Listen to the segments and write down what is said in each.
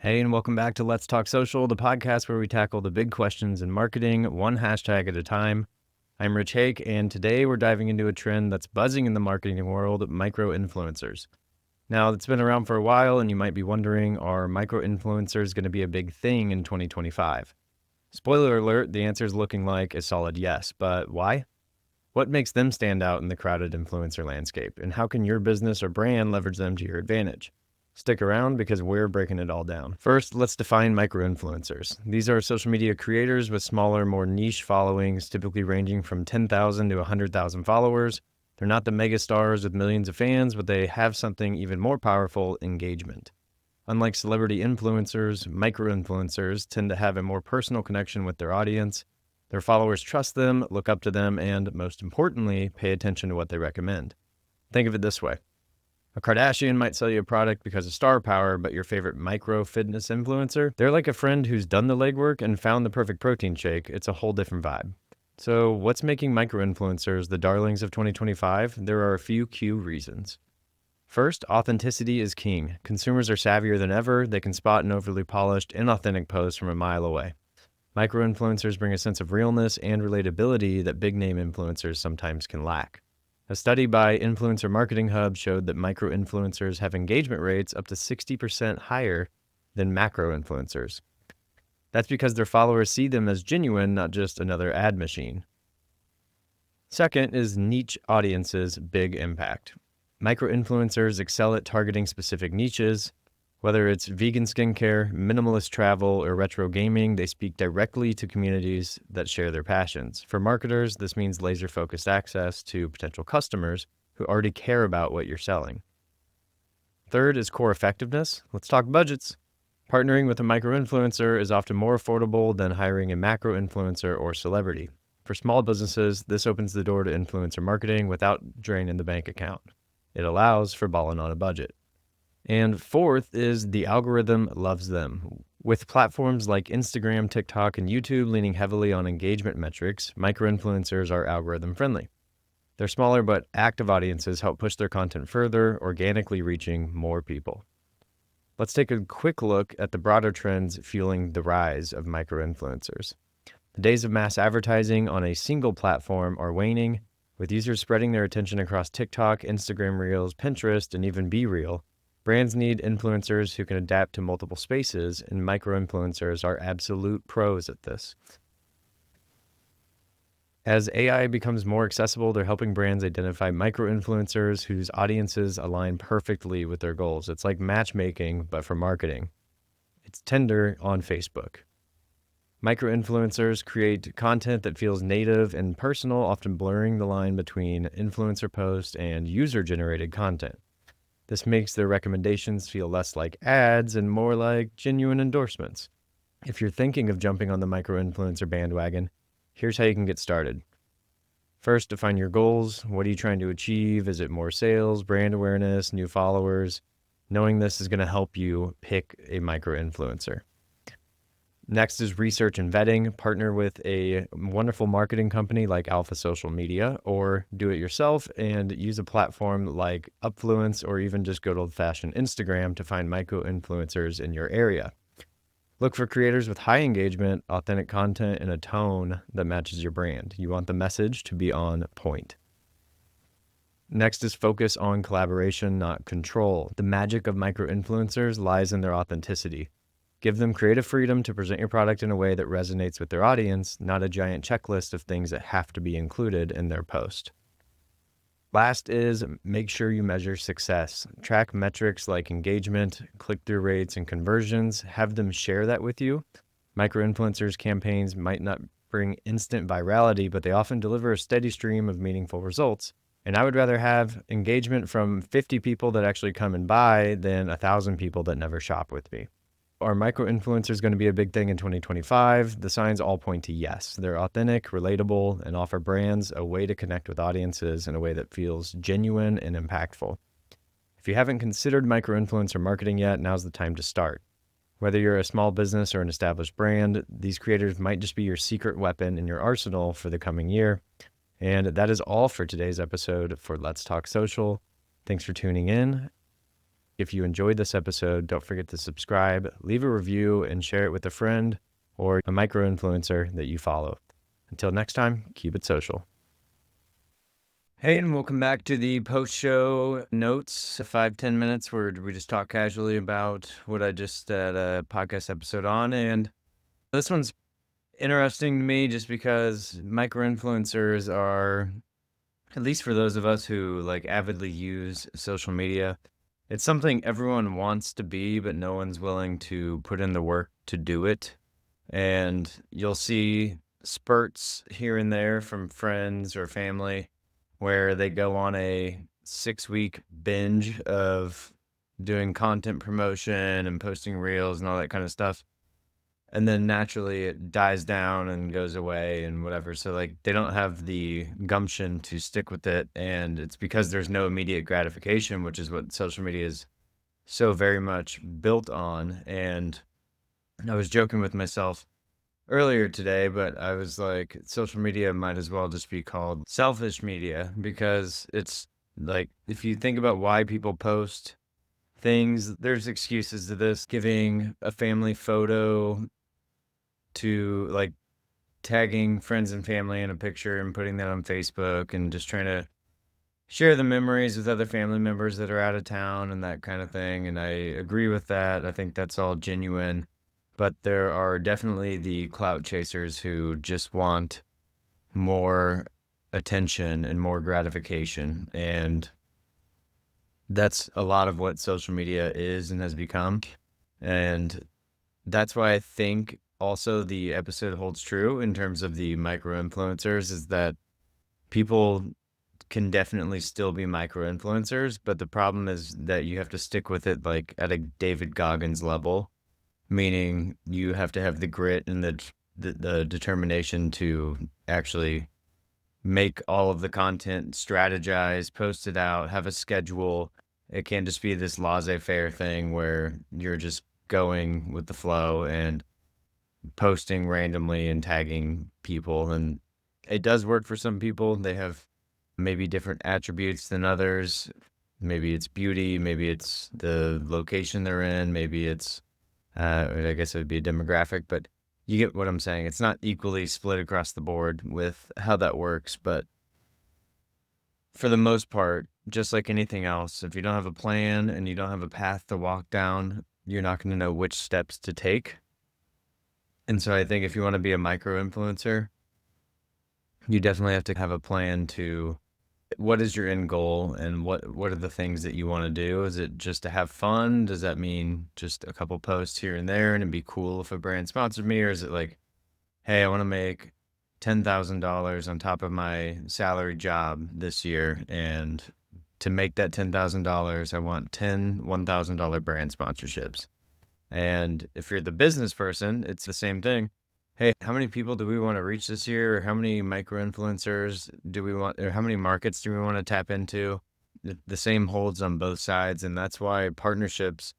Hey, and welcome back to Let's Talk Social, the podcast where we tackle the big questions in marketing, one hashtag at a time. I'm Rich Hake, and today we're diving into a trend that's buzzing in the marketing world, micro-influencers. Now, it's been around for a while, and you might be wondering, are micro-influencers going to be a big thing in 2025? Spoiler alert, the answer is looking like a solid yes, but why? What makes them stand out in the crowded influencer landscape, and how can your business or brand leverage them to your advantage? Stick around because we're breaking it all down. First, let's define micro-influencers. These are social media creators with smaller, more niche followings, typically ranging from 10,000 to 100,000 followers. They're not the mega stars with millions of fans, but they have something even more powerful: engagement. Unlike celebrity influencers, micro-influencers tend to have a more personal connection with their audience. Their followers trust them, look up to them, and most importantly, pay attention to what they recommend. Think of it this way. A Kardashian might sell you a product because of star power, but your favorite micro fitness influencer, they're like a friend who's done the legwork and found the perfect protein shake. It's a whole different vibe. So what's making micro influencers the darlings of 2025? There are a few key reasons. First, authenticity is king. Consumers are savvier than ever. They can spot an overly polished, inauthentic post from a mile away. Micro influencers bring a sense of realness and relatability that big name influencers sometimes can lack. A study by Influencer Marketing Hub showed that micro-influencers have engagement rates up to 60% higher than macro-influencers. That's because their followers see them as genuine, not just another ad machine. Second is niche audiences' big impact. Micro-influencers excel at targeting specific niches. Whether it's vegan skincare, minimalist travel, or retro gaming, they speak directly to communities that share their passions. For marketers, this means laser-focused access to potential customers who already care about what you're selling. Third is core effectiveness. Let's talk budgets. Partnering with a micro-influencer is often more affordable than hiring a macro-influencer or celebrity. For small businesses, this opens the door to influencer marketing without draining the bank account. It allows for balling on a budget. And fourth is the algorithm loves them. With platforms like Instagram, TikTok, and YouTube leaning heavily on engagement metrics, micro-influencers are algorithm friendly. Their smaller but active audiences help push their content further, organically reaching more people. Let's take a quick look at the broader trends fueling the rise of micro-influencers. The days of mass advertising on a single platform are waning, with users spreading their attention across TikTok, Instagram Reels, Pinterest, and even BeReal. Brands need influencers who can adapt to multiple spaces, and micro-influencers are absolute pros at this. As AI becomes more accessible, they're helping brands identify micro-influencers whose audiences align perfectly with their goals. It's like matchmaking, but for marketing. It's Tinder on Facebook. Micro-influencers create content that feels native and personal, often blurring the line between influencer posts and user-generated content. This makes their recommendations feel less like ads and more like genuine endorsements. If you're thinking of jumping on the micro-influencer bandwagon, here's how you can get started. First, define your goals. What are you trying to achieve? Is it more sales, brand awareness, new followers? Knowing this is going to help you pick a micro-influencer. Next is research and vetting. Partner with a wonderful marketing company like Alpha Social Media, or do it yourself and use a platform like Upfluence, or even just good old-fashioned Instagram to find micro-influencers in your area. Look for creators with high engagement, authentic content, and a tone that matches your brand. You want the message to be on point. Next is focus on collaboration, not control. The magic of micro-influencers lies in their authenticity. Give them creative freedom to present your product in a way that resonates with their audience, not a giant checklist of things that have to be included in their post. Last is make sure you measure success. Track metrics like engagement, click-through rates, and conversions. Have them share that with you. Micro-influencers campaigns might not bring instant virality, but they often deliver a steady stream of meaningful results. And I would rather have engagement from 50 people that actually come and buy than 1,000 people that never shop with me. Are micro-influencers going to be a big thing in 2025? The signs all point to yes. They're authentic, relatable, and offer brands a way to connect with audiences in a way that feels genuine and impactful. If you haven't considered micro-influencer marketing yet, now's the time to start. Whether you're a small business or an established brand, these creators might just be your secret weapon in your arsenal for the coming year. And that is all for today's episode for Let's Talk Social. Thanks for tuning in. If you enjoyed this episode, don't forget to subscribe, leave a review, and share it with a friend or a micro influencer that you follow. Until next time, keep it social. Hey, and welcome back to the post-show notes, 5-10 minutes where we just talk casually about what I just had a podcast episode on. And this one's interesting to me just because micro-influencers are, at least for those of us who like avidly use social media, it's something everyone wants to be, but no one's willing to put in the work to do it. And you'll see spurts here and there from friends or family where they go on a 6-week binge of doing content promotion and posting reels and all that kind of stuff. And then naturally it dies down and goes away and whatever. So like they don't have the gumption to stick with it. And it's because there's no immediate gratification, which is what social media is so very much built on. And I was joking with myself earlier today, but I was like, social media might as well just be called selfish media, because it's like, if you think about why people post things, there's excuses to this. Giving a family photo to like tagging friends and family in a picture and putting that on Facebook and just trying to share the memories with other family members that are out of town and that kind of thing. And I agree with that. I think that's all genuine. But there are definitely the clout chasers who just want more attention and more gratification. And that's a lot of what social media is and has become. And that's why I think also the episode holds true in terms of the micro influencers, is that people can definitely still be micro influencers, but the problem is that you have to stick with it like at a David Goggins level, meaning you have to have the grit and the determination to actually make all of the content, strategize, post it out, have a schedule. It can't just be this laissez-faire thing where you're just going with the flow and posting randomly and tagging people. And it does work for some people. They have maybe different attributes than others. Maybe it's beauty, maybe it's the location they're in, maybe it's I guess it would be a demographic, but you get what I'm saying. It's not equally split across the board with how that works, but for the most part, just like anything else, if you don't have a plan and you don't have a path to walk down, you're not going to know which steps to take. And so I think if you want to be a micro influencer, you definitely have to have a plan to what is your end goal and what are the things that you want to do? Is it just to have fun? Does that mean just a couple posts here and there and it'd be cool if a brand sponsored me? Or is it like, hey, I want to make $10,000 on top of my salary job this year, and to make that $10,000, I want 10 $1,000 brand sponsorships. And if you're the business person, it's the same thing. Hey, how many people do we want to reach this year? Or how many micro influencers do we want, or how many markets do we want to tap into? The same holds on both sides. And that's why partnerships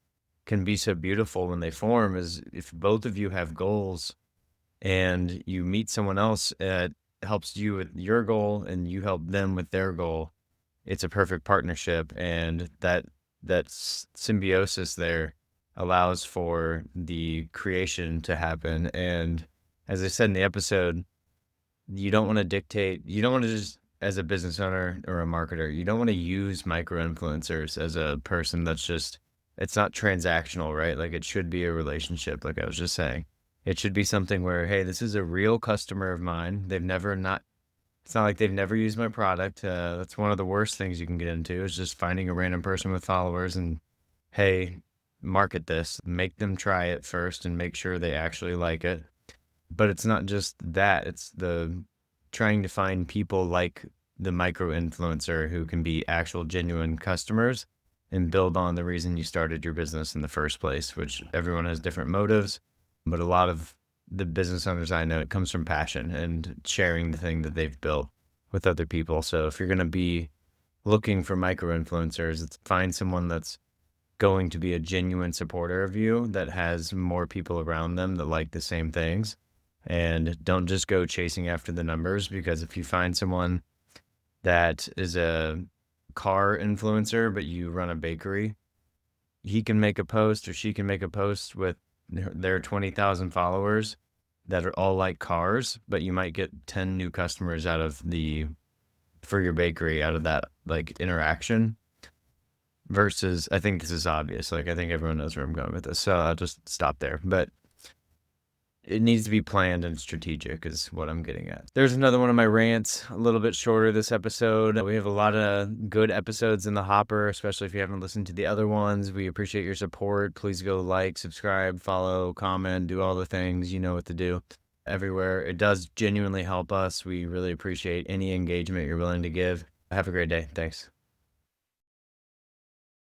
can be so beautiful when they form, is if both of you have goals and you meet someone else that helps you with your goal and you help them with their goal, it's a perfect partnership. And that symbiosis there allows for the creation to happen. And as I said in the episode, you don't want to dictate, you don't want to just, as a business owner or a marketer, you don't want to use micro influencers as a person that's just, it's not transactional, right? Like it should be a relationship, like I was just saying. It should be something where, hey, this is a real customer of mine. They've never not, it's not like they've never used my product. That's one of the worst things you can get into, is just finding a random person with followers and, hey, market this, make them try it first and make sure they actually like it. But it's not just that, it's the trying to find people like the micro influencer who can be actual genuine customers and build on the reason you started your business in the first place, which everyone has different motives. But a lot of the business owners I know, it comes from passion and sharing the thing that they've built with other people. So if you're going to be looking for micro influencers, it's find someone that's going to be a genuine supporter of you, that has more people around them that like the same things. And don't just go chasing after the numbers, because if you find someone that is a car influencer, but you run a bakery, he can make a post or she can make a post with their 20,000 followers that are all like cars, but you might get 10 new customers for your bakery out of that like interaction. Versus, I think this is obvious. Like, I think everyone knows where I'm going with this, so I'll just stop there. But it needs to be planned and strategic is what I'm getting at. There's another one of my rants, a little bit shorter this episode. We have a lot of good episodes in the hopper, especially if you haven't listened to the other ones. We appreciate your support. Please go like, subscribe, follow, comment, do all the things. You know what to do everywhere. It does genuinely help us. We really appreciate any engagement you're willing to give. Have a great day. Thanks.